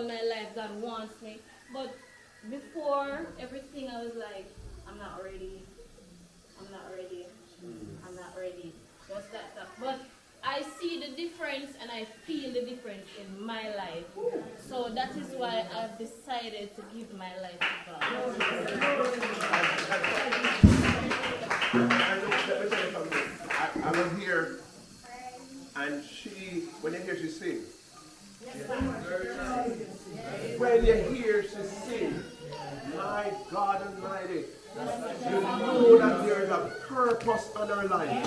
in my life. God wants me. But before everything, I was like, I'm not ready. I'm not ready. I'm not ready. What's that stuff? But I see the difference and I feel the difference in my life. So that is why I've decided to give my life to God. I was here, and she, when you hear she sing, when you hear she sing, my God Almighty, you know that there is a purpose on her life.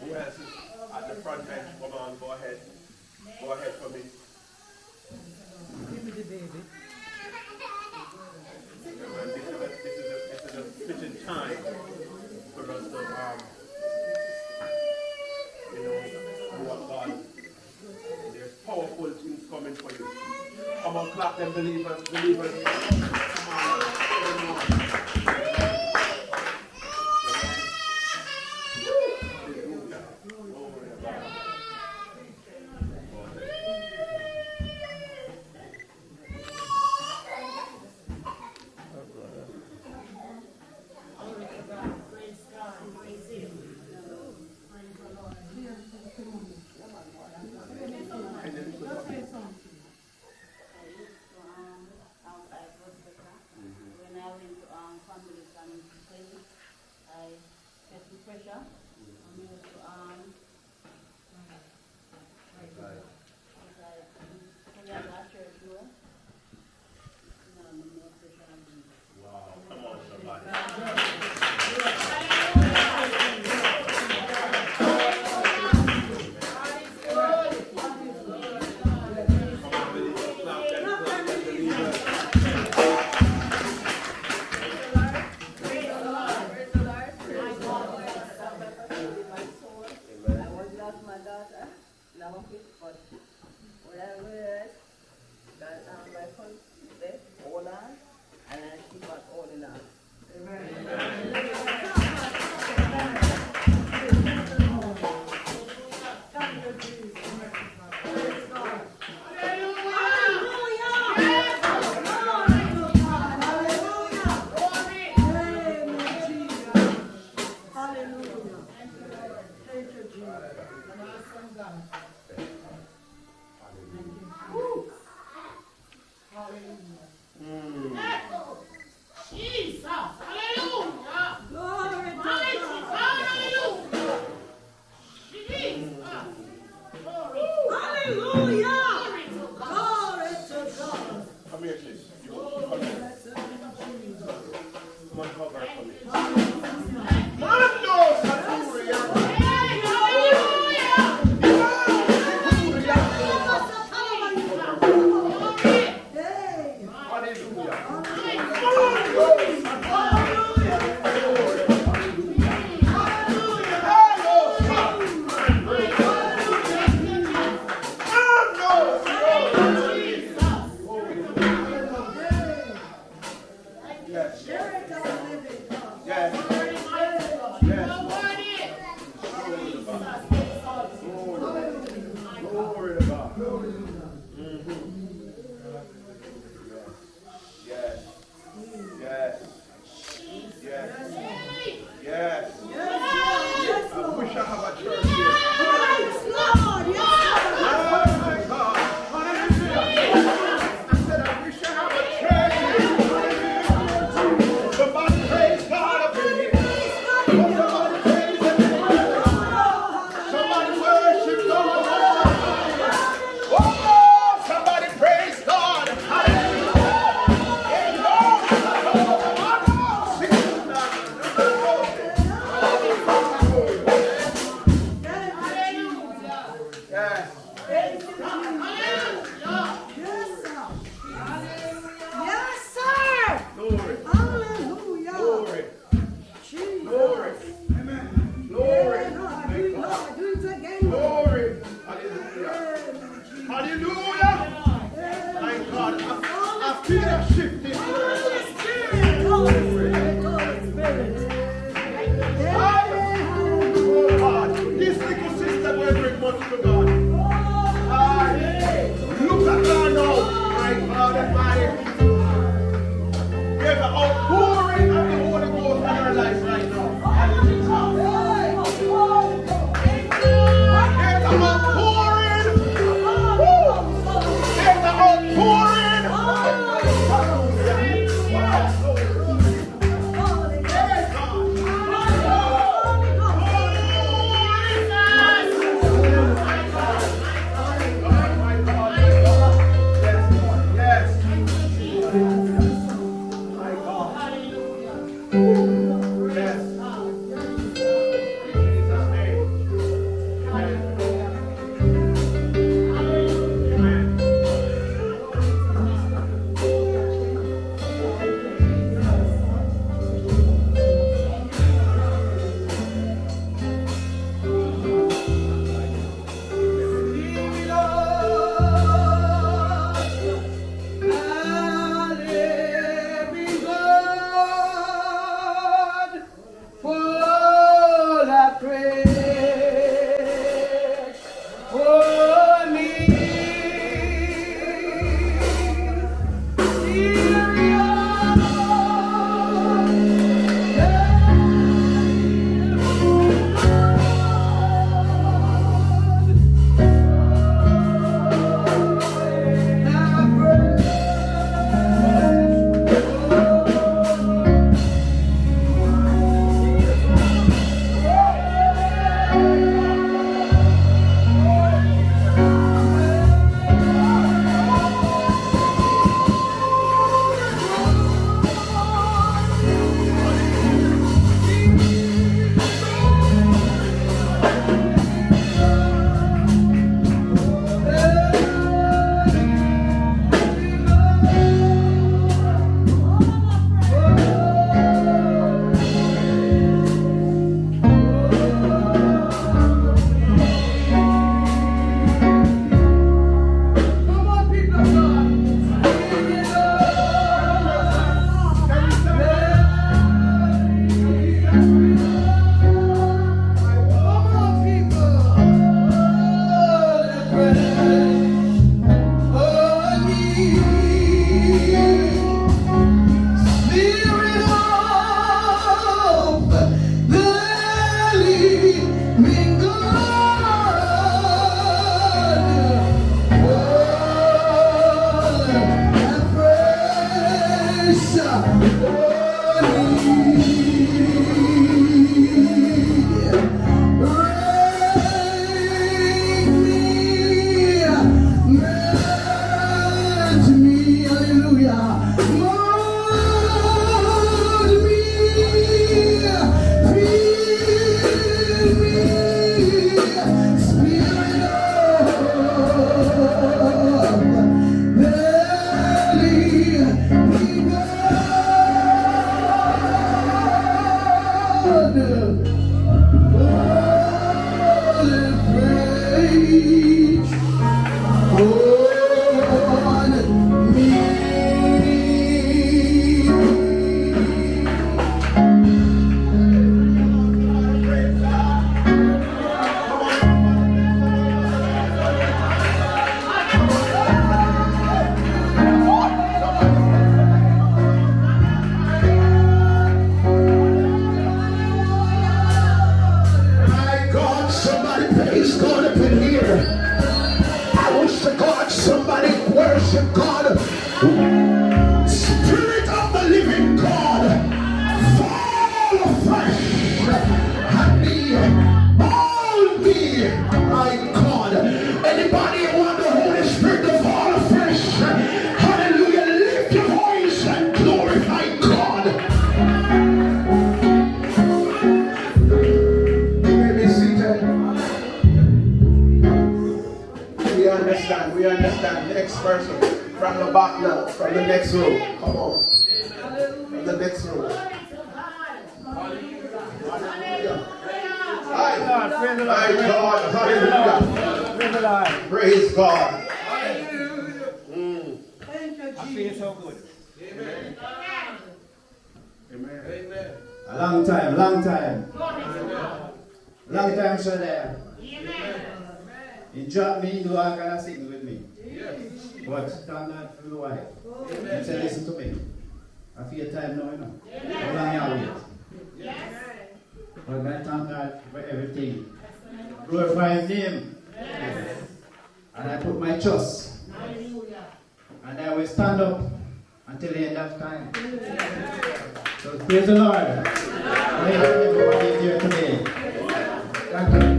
Who else is at the front bench? Come on, go ahead. Go ahead for me. Give me the baby. This is a fitting time for us to, do what God. There's powerful things coming for you. Come on, clap them, believers, believers. Come on. We understand. Next person from the back now, from the next row. Come on. From the next row. My God, hallelujah. Praise God. Thank you, I feel so good. Amen. Amen. Amen. A long time. Long time, so there. He dropped me into all kind of sickness with me. Yes. But thank God for the wife. He said, listen to me. I feel time now, you know. How long you wait? Yes. But I thank God for everything. Glorify His name. Yes. And I put my trust. And I will stand up until the end of time. So praise the Lord. Praise everybody here today. Thank you.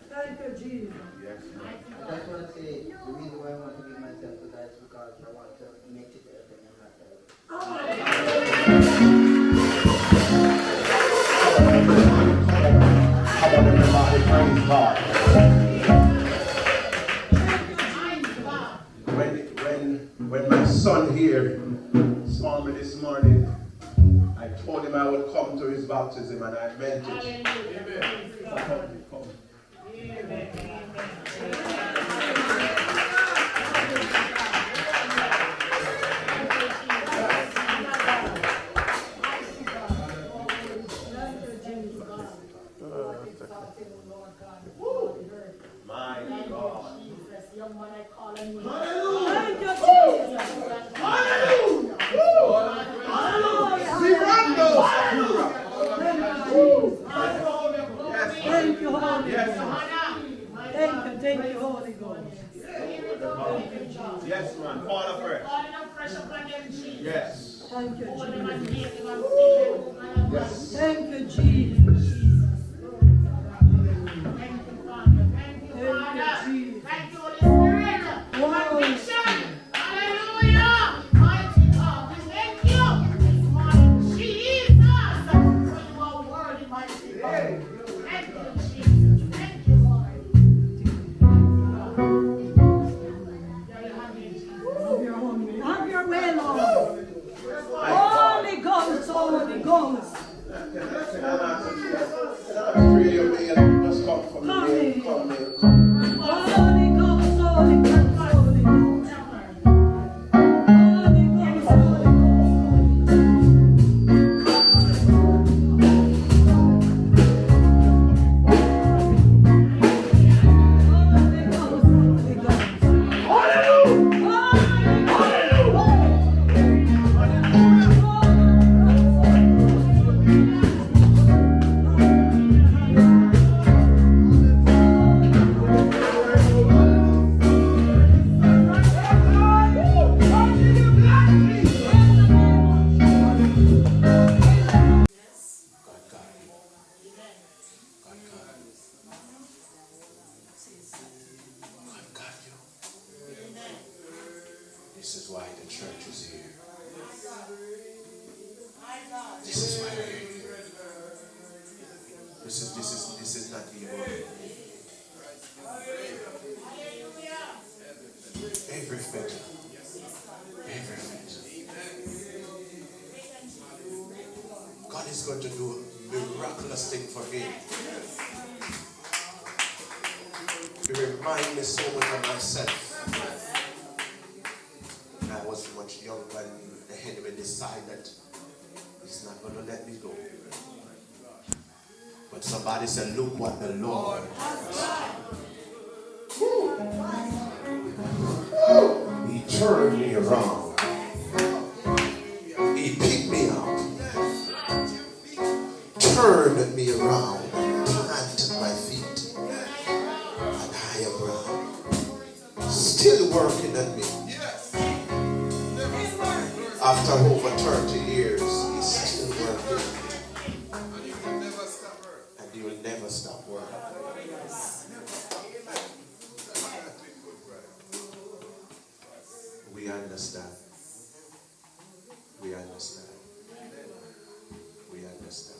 Thank you, Jesus. I just want to say, the reason why I want to give myself to that is because I want to make it everything in my life. How about everybody praise God? When my son here saw me this morning, I told him I would come to his baptism, and I meant it. Amen. Come. My God. Thank you, Jesus. Hallelujah. Thank you, Holy Yes. Ghost. Thank you, Holy Ghost. Yes, man. Fall afresh. Yes. Thank you, Jesus. Yes. Thank you, Jesus. Thank you, Holy Spirit. Conviction. Hallelujah. Mighty God. We thank you this morning, Jesus. For you are worthy, mighty God. Thank you, Jesus. Thank you, Lord. Have your way, Lord. Holy Ghost, Holy Ghost. Three of me just come from the name. Come. Holy Ghost, Holy Ghost, Holy Ghost. Holy Ghost, Holy This is why the church is here. This is why we're here. This is not evil. Everything. Everything. God is going to do a miraculous thing for me. He reminds me so much of myself. When I was much younger and the enemy decided he's not going to let me go. But somebody said, look what the Lord has done. He turned me around. He picked me up. Turned me around and planted my feet on higher ground. Still working on me. After over 30 years, he's still working. And he will never stop working. We understand. We understand. We understand.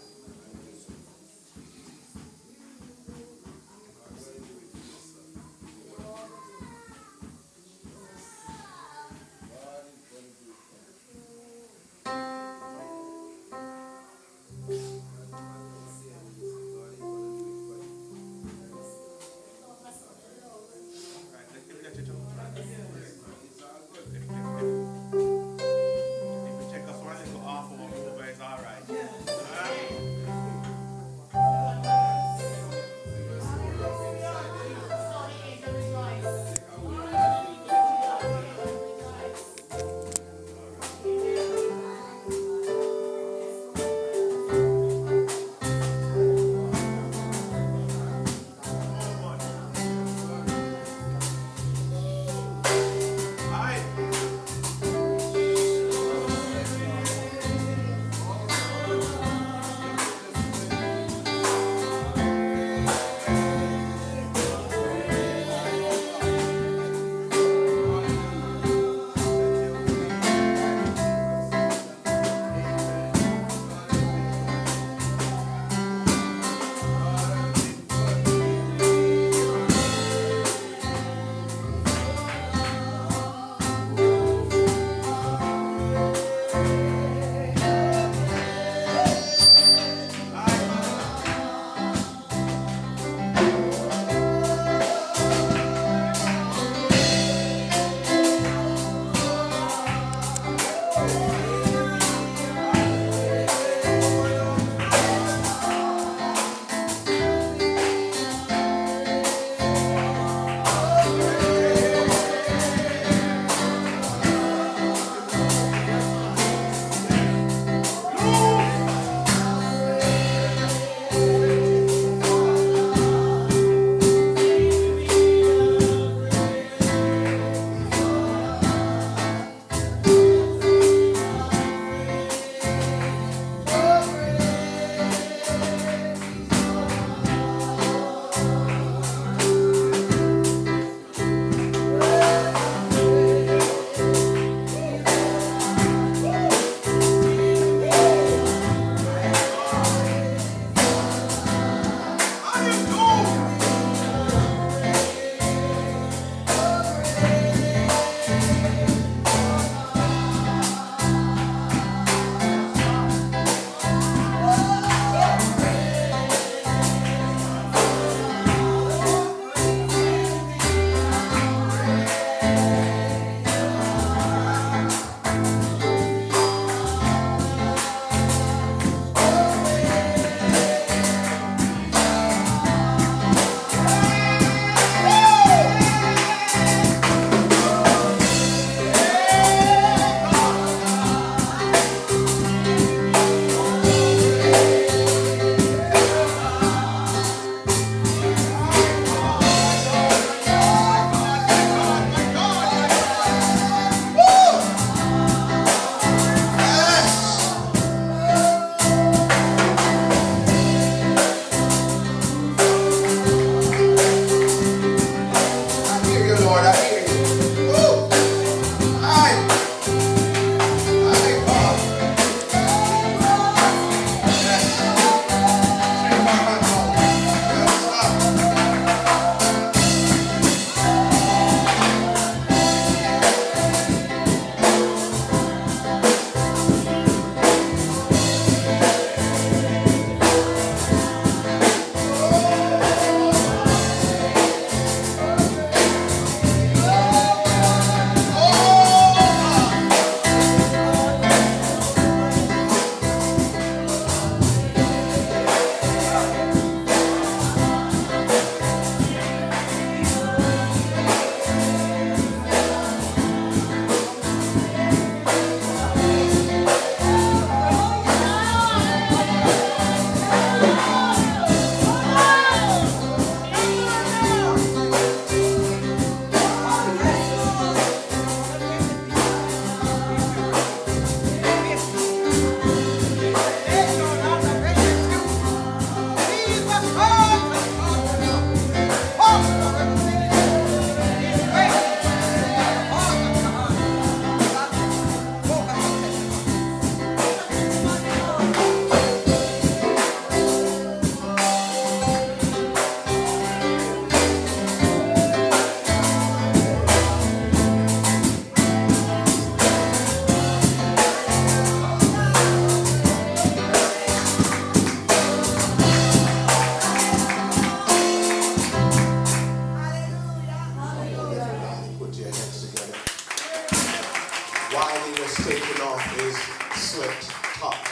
While he was taking off his sweat top,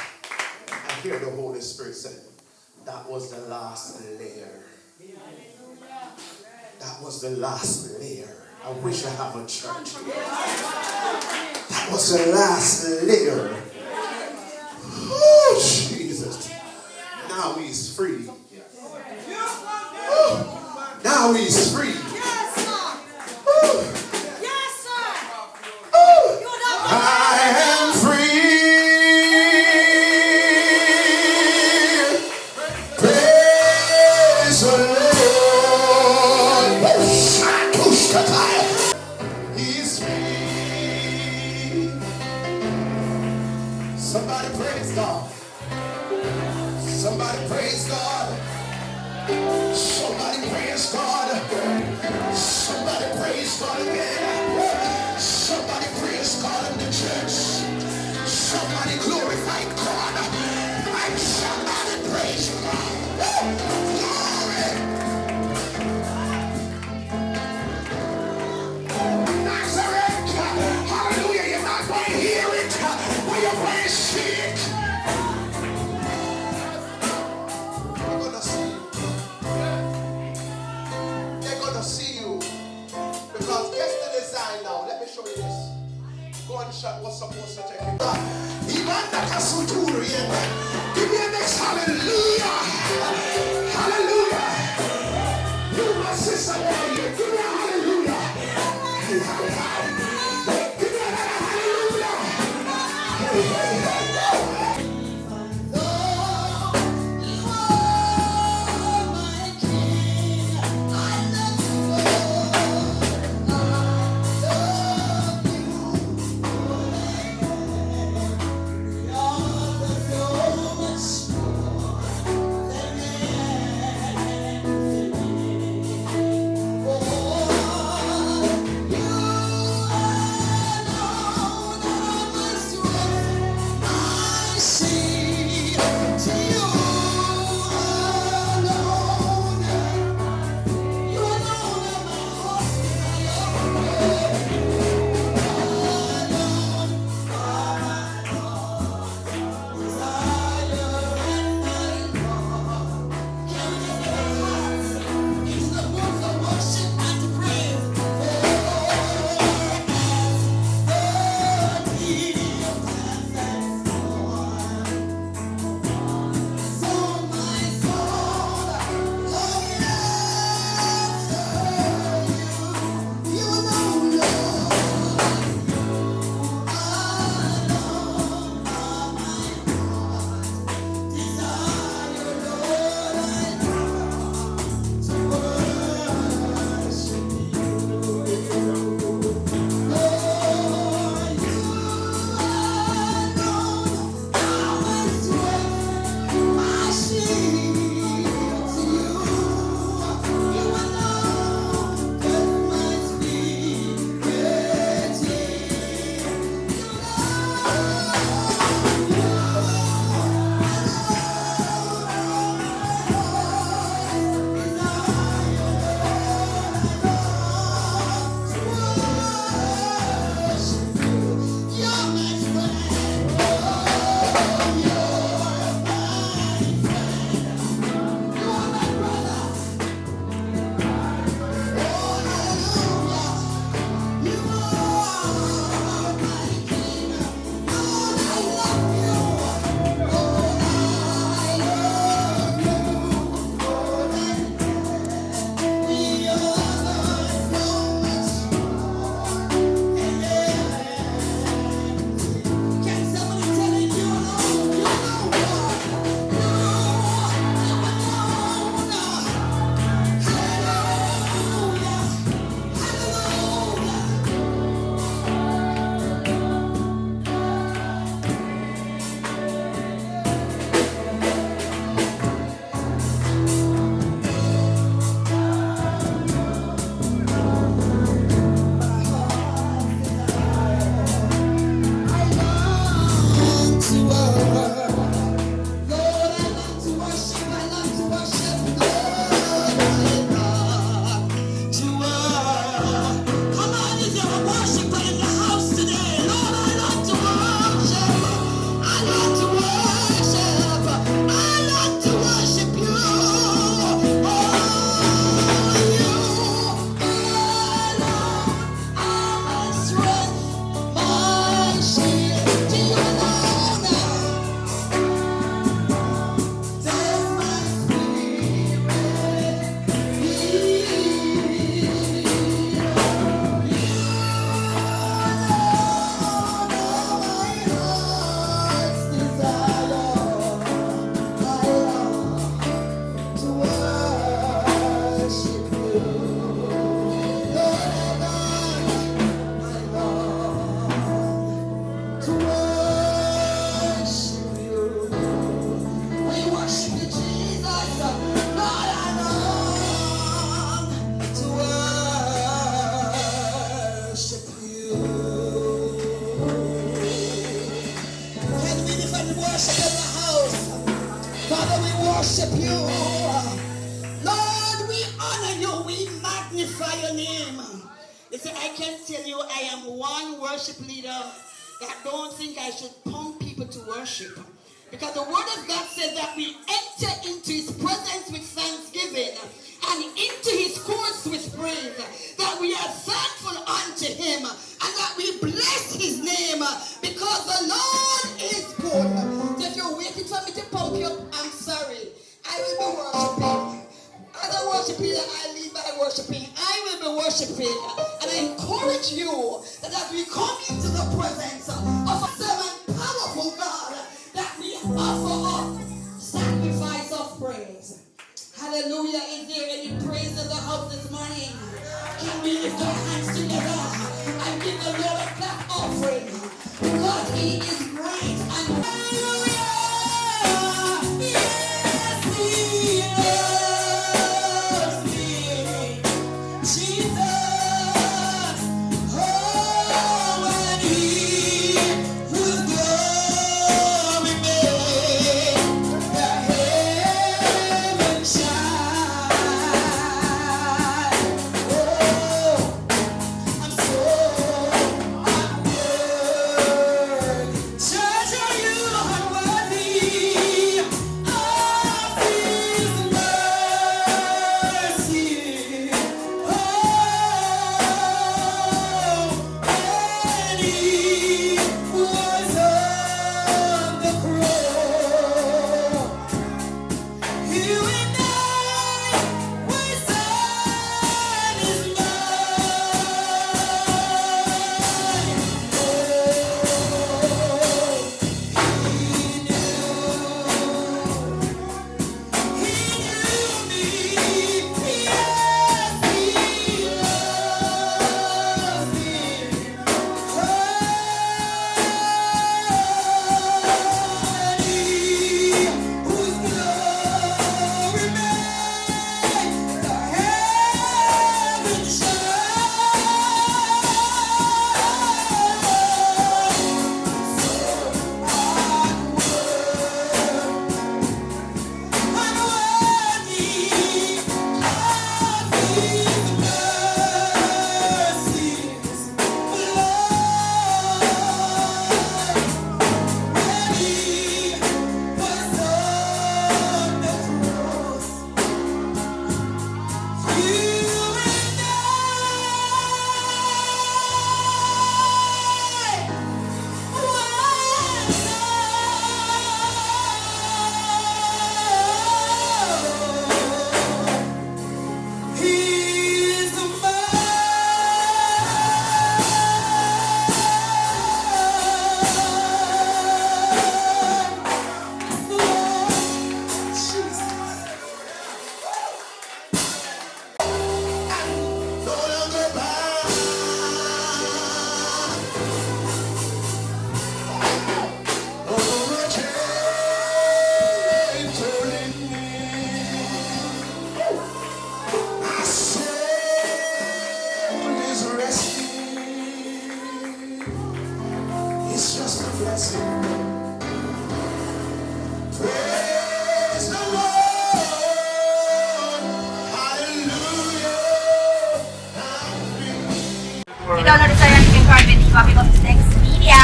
I hear the Holy Spirit say, that was the last layer. That was the last layer. I wish I have a church here. That was the last layer. Oh, Jesus. Now he's free. Now he's free. Yes, sir. Ooh. Yes, sir. Ooh. You're not I am free. Praise the Lord. He's free. Somebody praise God. Somebody praise God. Somebody praise God. Somebody praise God again. Somebody praise God in the church. Somebody glorify God. Like somebody praise God. Glory. Nazareth. Hallelujah. You're not going to hear it when you're going to see it. You're going to see it. They're going to see you. Because guess the design now. Let me show you this. Gunshot was supposed to take it. Give me a next hallelujah. Hallelujah. You, my sister, over here. Give me a hallelujah. Give me a worship you. Lord, we honor you. We magnify your name. You see, I can tell you I am one worship leader that don't think I should pump people to worship. Because the word of God says that we enter into his presence with thanksgiving and into his courts with praise. That we are thankful unto him and that we bless his name because the Lord is good. So if you're waiting for me to pump you up, I'm sorry. I will be worshiping. Other worship leader, I lead by worshiping. I will be worshiping. And I encourage you that as we come into the presence of a servant, powerful God, that we offer up sacrifice of praise. Hallelujah. Is there any praise in the house this morning? Can we lift our hands together and give the Lord a clap offering? Because he is great and hallelujah. Yes, he loves me. Jesus. Oh, and he was glory made the heaven shine. Oh, I'm so unworthy. Judge, are you unworthy of his mercy? Oh, and he was on the cross. You and I was on his mind. It's just a blessing. Praise the Lord. Hallelujah. Ikaw na rin sa yan, you can card with Videographyer Media.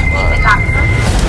Keep it locked.